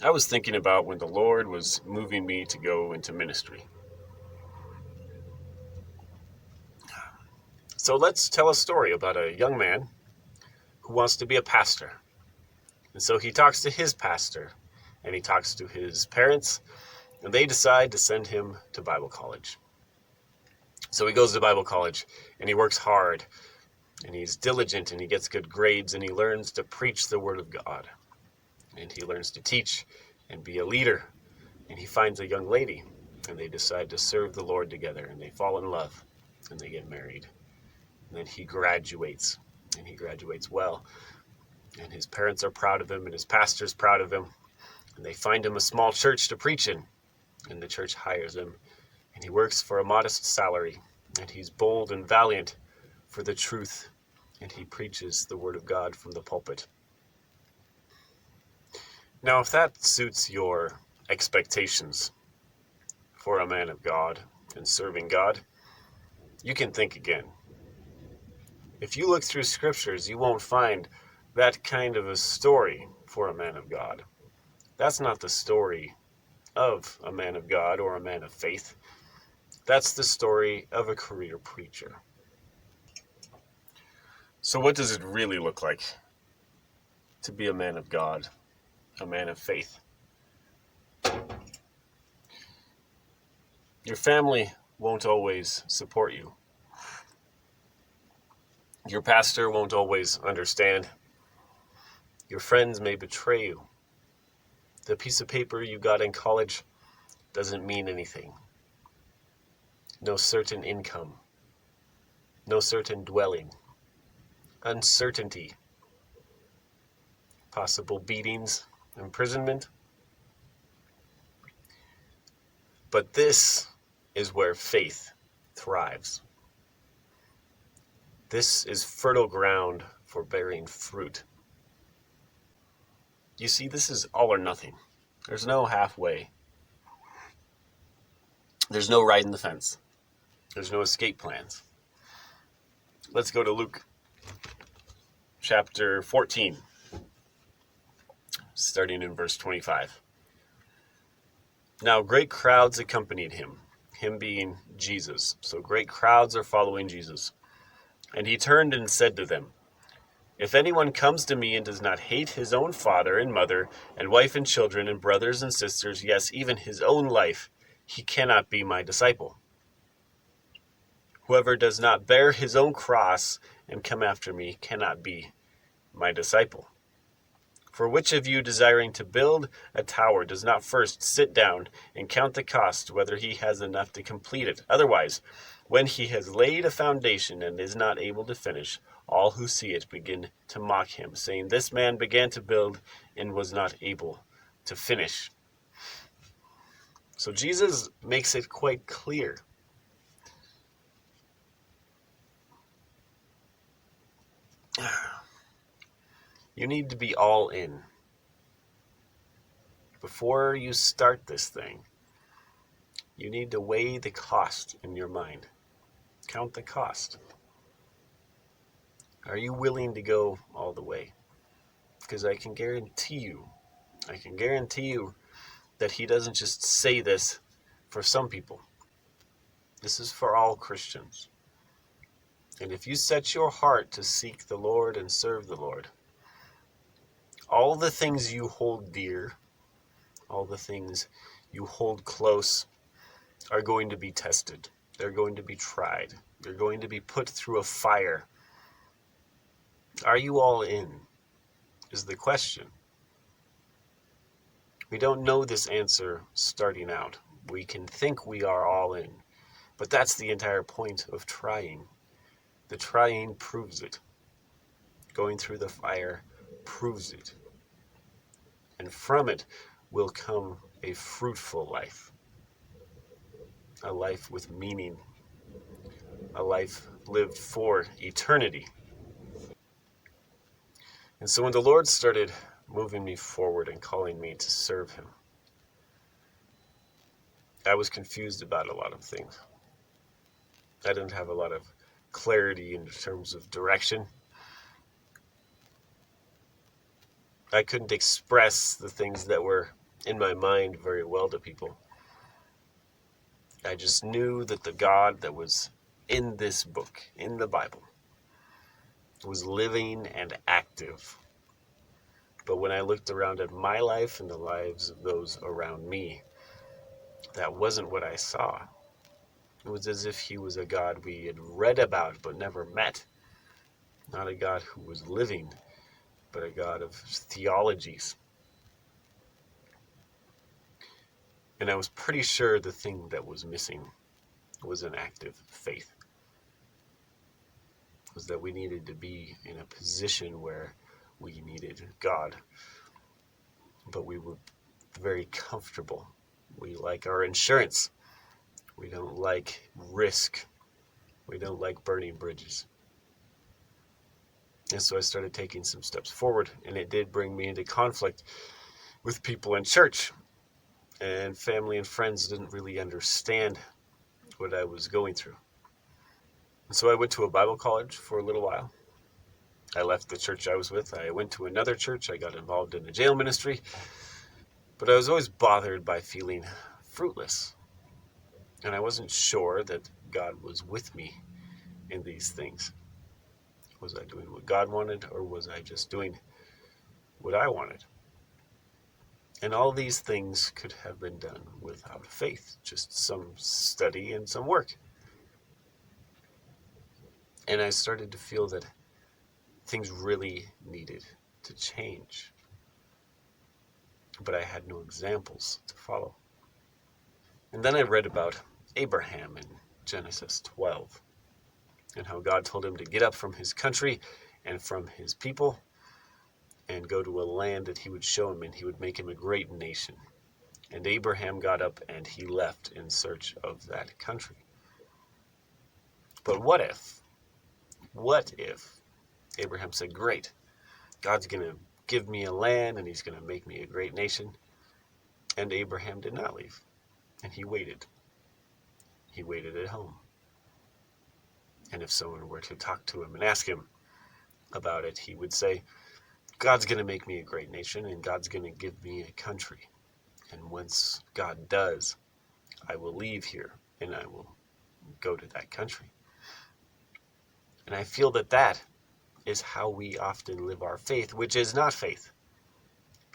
I was thinking about when the Lord was moving me to go into ministry. So let's tell a story about a young man who wants to be a pastor. And so he talks to his pastor, and he talks to his parents, and they decide to send him to Bible college. So he goes to Bible college, and he works hard, and he's diligent, and he gets good grades, and he learns to preach the Word of God. And he learns to teach and be a leader. And he finds a young lady, and they decide to serve the Lord together, and they fall in love, and they get married. And then he graduates, and he graduates well. And his parents are proud of him, and his pastor's proud of him. And they find him a small church to preach in, and the church hires him. And he works for a modest salary, and he's bold and valiant for the truth, and he preaches the Word of God from the pulpit. Now, if that suits your expectations for a man of God and serving God, you can think again. If you look through scriptures, you won't find that kind of a story for a man of God. That's not the story of a man of God or a man of faith. That's the story of a career preacher. So what does it really look like to be a man of God, a man of faith? Your family won't always support you. Your pastor won't always understand. Your friends may betray you. The piece of paper you got in college doesn't mean anything. No certain income. No certain dwelling. Uncertainty. Possible beatings, imprisonment. But this is where faith thrives. This is fertile ground for bearing fruit. You see, this is all or nothing. There's no halfway. There's no riding the fence. There's no escape plans. Let's go to Luke chapter 14, starting in verse 25. Now great crowds accompanied him being Jesus. So great crowds are following Jesus. And he turned and said to them, if anyone comes to me and does not hate his own father and mother and wife and children and brothers and sisters, yes, even his own life, he cannot be my disciple. Whoever does not bear his own cross and come after me cannot be my disciple. For which of you desiring to build a tower does not first sit down and count the cost, whether he has enough to complete it? Otherwise, when he has laid a foundation and is not able to finish, all who see it begin to mock him, saying, this man began to build and was not able to finish. So Jesus makes it quite clear. You need to be all in. Before you start this thing, you need to weigh the cost in your mind. Count the cost. Are you willing to go all the way? Because I can guarantee you that he doesn't just say this for some people. This is for all Christians. And if you set your heart to seek the Lord and serve the Lord, all the things you hold dear, all the things you hold close are going to be tested. They're going to be tried. They're going to be put through a fire. Are you all in? Is the question. We don't know this answer starting out. We can think we are all in, but that's the entire point of trying. The trying proves it. Going through the fire proves it. And from it will come a fruitful life. A life with meaning. A life lived for eternity. And so when the Lord started moving me forward and calling me to serve him, I was confused about a lot of things. I didn't have a lot of clarity in terms of direction. I couldn't express the things that were in my mind very well to people. I just knew that the God that was in this book, in the Bible, was living and active. But when I looked around at my life and the lives of those around me, that wasn't what I saw. It was as if he was a God we had read about but never met. Not a God who was living, but a God of theologies. And I was pretty sure the thing that was missing was an active faith. Was that we needed to be in a position where we needed God, but we were very comfortable. We like our insurance. We don't like risk. We don't like burning bridges. And so I started taking some steps forward, and it did bring me into conflict with people in church. And family and friends didn't really understand what I was going through. And so I went to a Bible college for a little while. I left the church I was with. I went to another church. I got involved in the jail ministry. But I was always bothered by feeling fruitless. And I wasn't sure that God was with me in these things. Was I doing what God wanted, or was I just doing what I wanted? And all these things could have been done without faith, just some study and some work. And I started to feel that things really needed to change. But I had no examples to follow. And then I read about Abraham in Genesis 12, and how God told him to get up from his country and from his people and go to a land that he would show him, and he would make him a great nation. And Abraham got up and he left in search of that country. But what if Abraham said, great, God's going to give me a land and he's going to make me a great nation. And Abraham did not leave, and he waited. He waited at home. And if someone were to talk to him and ask him about it, he would say, God's going to make me a great nation, and God's going to give me a country. And once God does, I will leave here and I will go to that country. And I feel that that is how we often live our faith, which is not faith.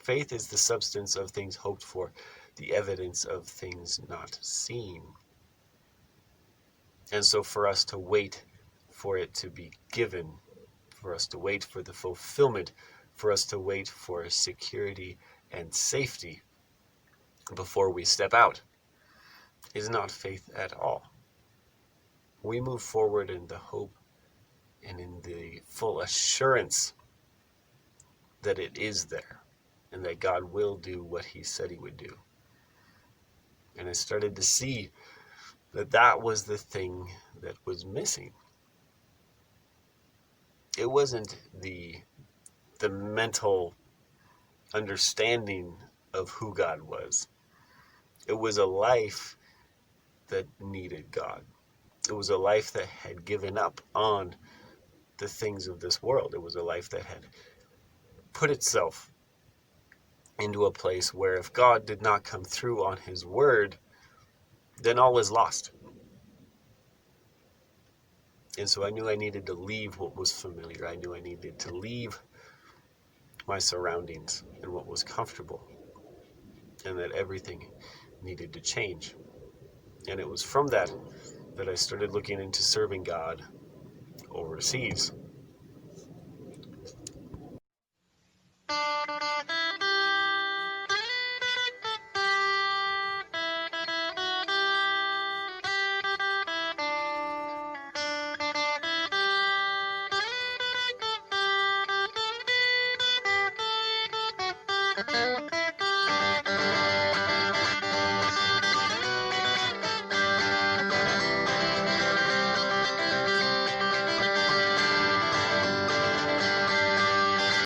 Faith is the substance of things hoped for, the evidence of things not seen. And so for us to wait for it to be given, for us to wait for the fulfillment, for us to wait for security and safety before we step out, is not faith at all. We move forward in the hope and in the full assurance that it is there and that God will do what he said he would do. And I started to see that that was the thing that was missing. It wasn't the mental understanding of who God was. It was a life that needed God. It was a life that had given up on the things of this world. It was a life that had put itself into a place where if God did not come through on his word, then all is lost. And so I knew I needed to leave what was familiar. I knew I needed to leave my surroundings and what was comfortable, and that everything needed to change. And it was from that I started looking into serving God overseas.